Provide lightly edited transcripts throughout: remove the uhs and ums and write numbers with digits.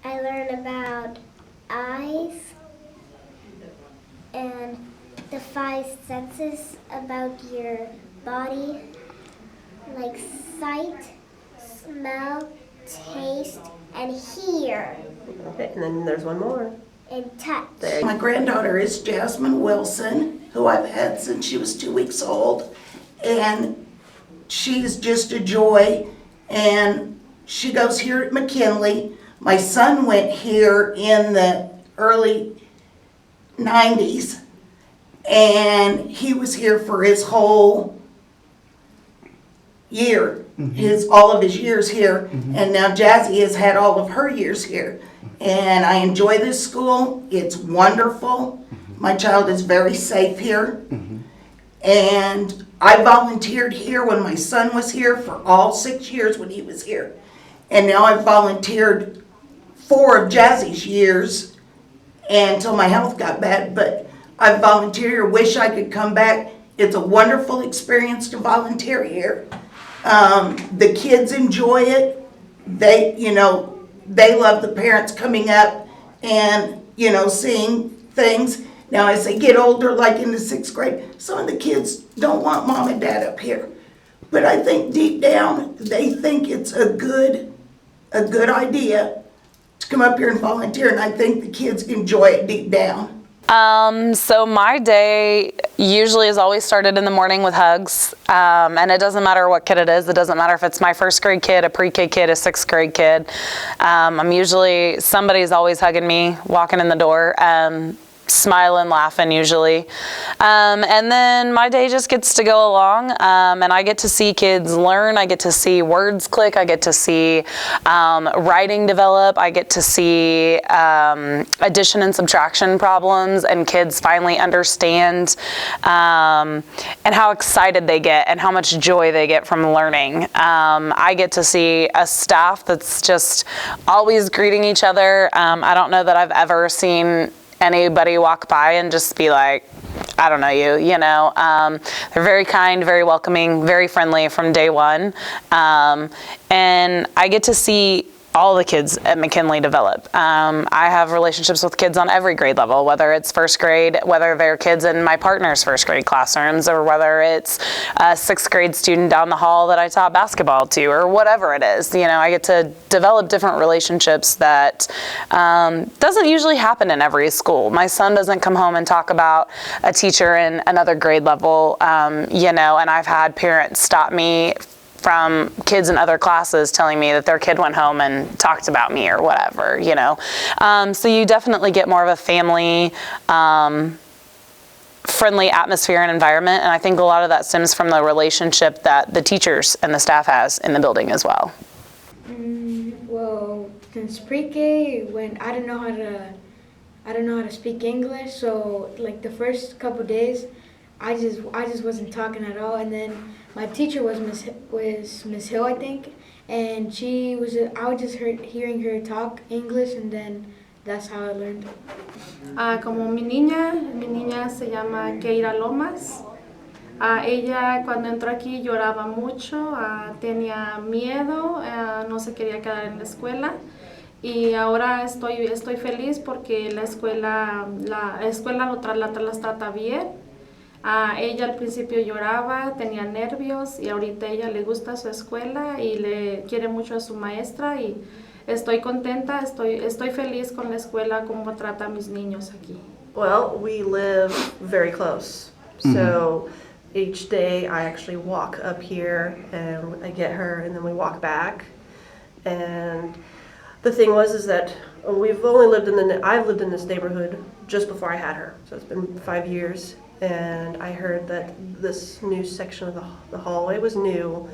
I learn about eyes and the five senses about your body, like sight, smell, taste, and hear, Okay, and then there's one more. and touch. My granddaughter is Jasmine Wilson, who I've had since she was 2 weeks old, and she's just a joy, and she goes here at McKinley. My son went here in the early 90s, and he was here for his whole year, all of his years here, and now Jazzy has had all of her years here. And I enjoy this school. It's wonderful. My child is very safe here. And I volunteered here when my son was here for all 6 years when he was here. And now I've volunteered 4 of Jazzy's years until my health got bad. But I've volunteered here, wish I could come back. It's a wonderful experience to volunteer here. The kids enjoy it. They love the parents coming up and, seeing things. Now, as they get older, like in the 6th grade, some of the kids don't want mom and dad up here. But I think deep down, they think it's a good idea to come up here and volunteer, and I think the kids enjoy it deep down. So my day usually is always started in the morning with hugs, and it doesn't matter what kid it is. It doesn't matter if it's my 1st grade kid, a pre-K kid, a 6th grade kid. Somebody's always hugging me, walking in the door, smiling, laughing usually. And then my day just gets to go along, and I get to see kids learn. I get to see words click. I get to see writing develop. I get to see addition and subtraction problems, and kids finally understand and how excited they get and how much joy they get from learning. I get to see a staff that's just always greeting each other. I don't know that I've ever seen anybody walk by and just be like, I don't know you, They're very kind, very welcoming, very friendly from day one. And I get to see all the kids at McKinley develop. I have relationships with kids on every grade level, whether it's 1st grade, whether they're kids in my partner's 1st grade classrooms, or whether it's a 6th grade student down the hall that I taught basketball to, or whatever it is. I get to develop different relationships that doesn't usually happen in every school. My son doesn't come home and talk about a teacher in another grade level, and I've had parents stop me from kids in other classes telling me that their kid went home and talked about me or whatever, So you definitely get more of a family, friendly atmosphere and environment, and I think a lot of that stems from the relationship that the teachers and the staff has in the building as well. Well, since pre-K, when I don't know how to speak English, so like the first couple days, I just wasn't talking at all, and then my teacher was Miss Hill, I think, and I was just hearing her talk English, and then that's how I learned. Como mi niña se llama Keira Lomas. Ella cuando entró aquí lloraba mucho, tenía miedo, no se quería quedar en la escuela. Y ahora estoy feliz porque la escuela las trata bien. Ella al principio lloraba, tenía nervios, y ahorita ella le gusta su escuela y le quiere mucho a su maestra, y estoy contenta, estoy feliz con la escuela, cómo trata a mis niños aquí. Well, we live very close, so each day I actually walk up here and I get her, and then we walk back. And the thing is that we've only I've lived in this neighborhood just before I had her, so it's been 5 years. And I heard that this new section of the hallway was new,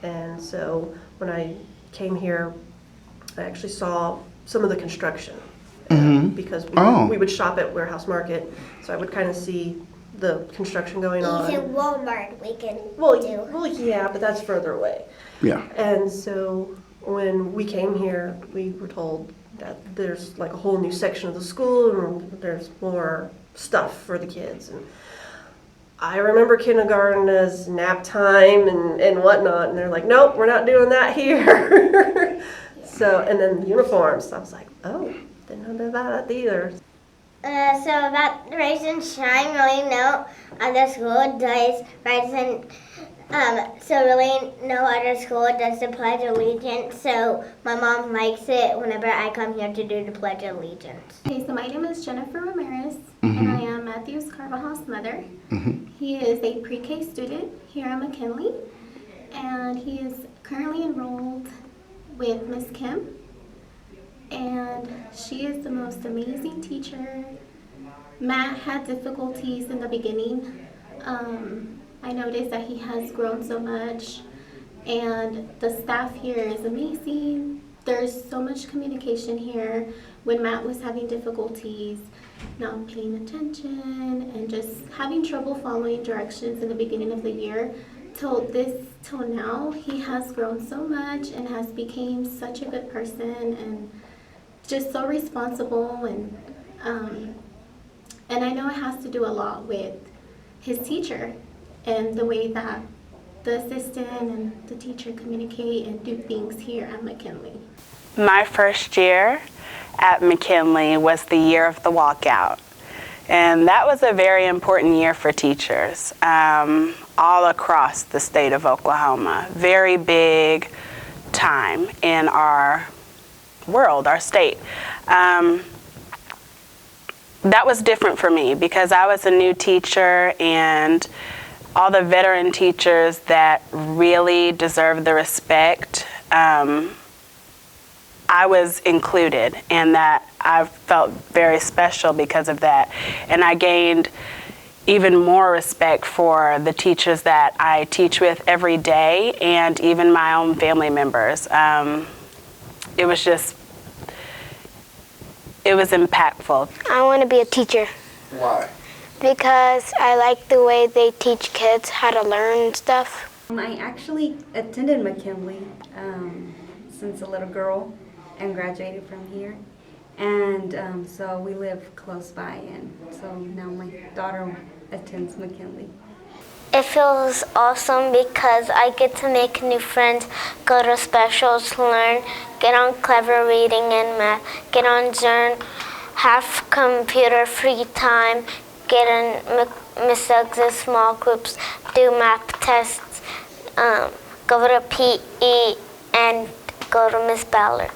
and so when I came here, I actually saw some of the construction, because we would shop at Warehouse Market, so I would kind of see the construction going on. Even Walmart we can do. Well, yeah, but that's further away. Yeah. And so when we came here, we were told that there's like a whole new section of the school, and there's more stuff for the kids. And I remember kindergarten as nap time and whatnot, and they're like, nope, we're not doing that here. So, and then uniforms. I was like, oh, didn't know that either. So about Rise and Shine, really no other school does Rise and so really no other school does the Pledge of Allegiance. So my mom likes it whenever I come here to do the Pledge of Allegiance. Okay, so my name is Jennifer Ramirez, and I am Matthew's Carvajal's mother. He is a pre-K student here at McKinley, and he is currently enrolled with Miss Kim, and she is the most amazing teacher. Matt had difficulties in the beginning. I noticed that he has grown so much, and the staff here is amazing. There's so much communication here. When Matt was having difficulties, not paying attention, and just having trouble following directions in the beginning of the year, till now, he has grown so much and has become such a good person and just so responsible, and I know it has to do a lot with his teacher and the way that the assistant and the teacher communicate and do things here at McKinley. My first year at McKinley was the year of the walkout. And that was a very important year for teachers all across the state of Oklahoma. Very big time in our world, our state. That was different for me because I was a new teacher, and all the veteran teachers that really deserve the respect, I was included, and that I felt very special because of that. And I gained even more respect for the teachers that I teach with every day, and even my own family members. It was impactful. I want to be a teacher. Why? Because I like the way they teach kids how to learn stuff. I actually attended McKinley since a little girl and graduated from here. And so we live close by, and so now my daughter attends McKinley. It feels awesome because I get to make new friends, go to specials, learn, get on clever reading and math, get on Zern, have computer free time, get in Miss Uggs' small groups, do math tests, go to PE, and go to Miss Ballard.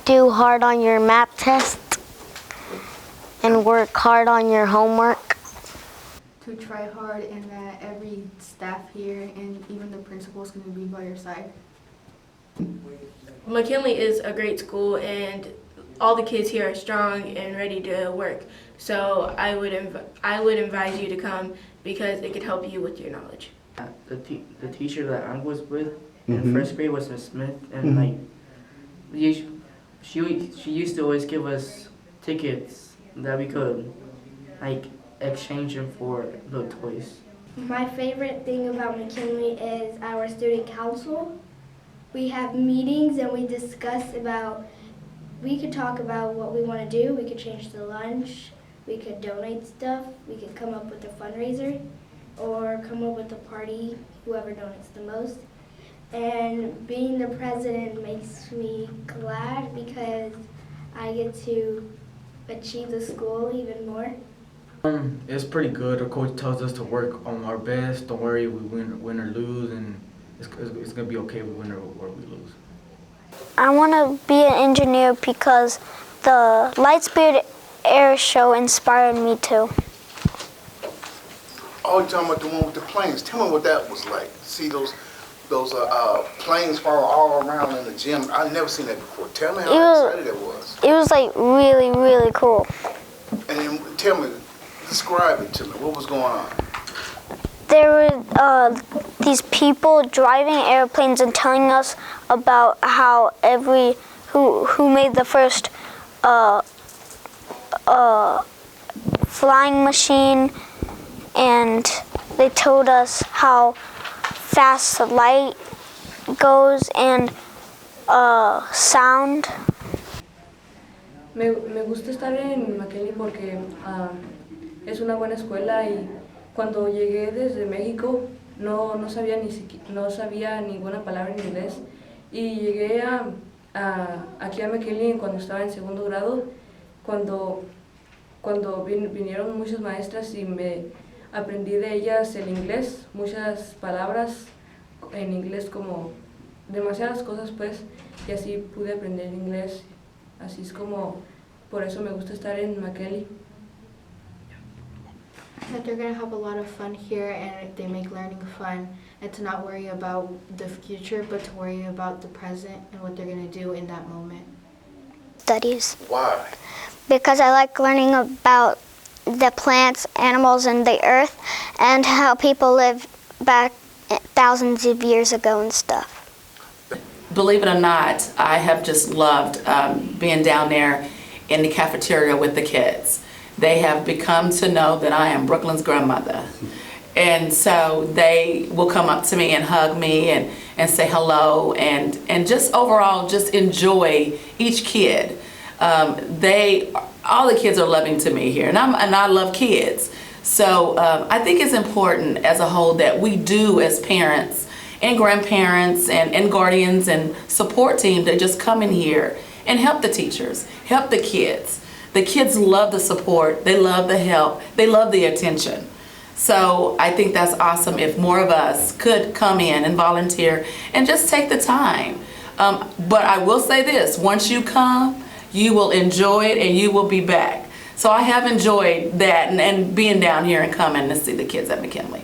Do hard on your math test and work hard on your homework. To try hard, and that every staff here and even the principal is going to be by your side. McKinley is a great school, and all the kids here are strong and ready to work. So I would advise you to come because it could help you with your knowledge. The teacher that I was with in first grade was Miss Smith, and she used to always give us tickets that we could exchange them for little toys. My favorite thing about McKinley is our student council. We have meetings and we discuss we could talk about what we want to do, we could change the lunch, we could donate stuff, we could come up with a fundraiser, or come up with a party, whoever donates the most. And being the president makes me glad because I get to achieve the school even more. It's pretty good. Our coach tells us to work on our best. Don't worry, we win or lose, and it's gonna be okay. We win or we lose. I want to be an engineer because the Lightspeed Air Show inspired me to. Oh, you're talking about the one with the planes. Tell me what that was like. See those planes fall all around in the gym. I've never seen that before. Tell me how excited it was. It was really, really cool. And then tell me, describe it to me. What was going on? There were these people driving airplanes and telling us about how who made the first flying machine, and they told us how fast the light goes and sound. Me gusta estar en McKinley porque es una buena escuela, y cuando llegué desde México no sabía ninguna palabra en inglés, Y llegué aquí a McKinley cuando estaba en segundo grado, cuando vinieron muchas maestras y me aprendí de ellas el inglés, muchas palabras en inglés, como demasiadas cosas pues, y así pude aprender inglés. Así es como, por eso me gusta estar en McKinley. That they're going to have a lot of fun here, and they make learning fun, and to not worry about the future, but to worry about the present and what they're going to do in that moment. Studies. Why? Because I like learning about the plants, animals, and the earth, and how people lived back thousands of years ago and stuff. Believe it or not, I have just loved being down there in the cafeteria with the kids. They have become to know that I am Brooklyn's grandmother. And so they will come up to me and hug me and say hello and just overall just enjoy each kid. All the kids are loving to me here, and I love kids. So I think it's important as a whole that we do as parents and grandparents and guardians and support team to just come in here and help the teachers, help the kids. The kids love the support, they love the help, they love the attention. So I think that's awesome if more of us could come in and volunteer and just take the time. But I will say this, once you come, you will enjoy it and you will be back. So I have enjoyed that and being down here and coming to see the kids at McKinley.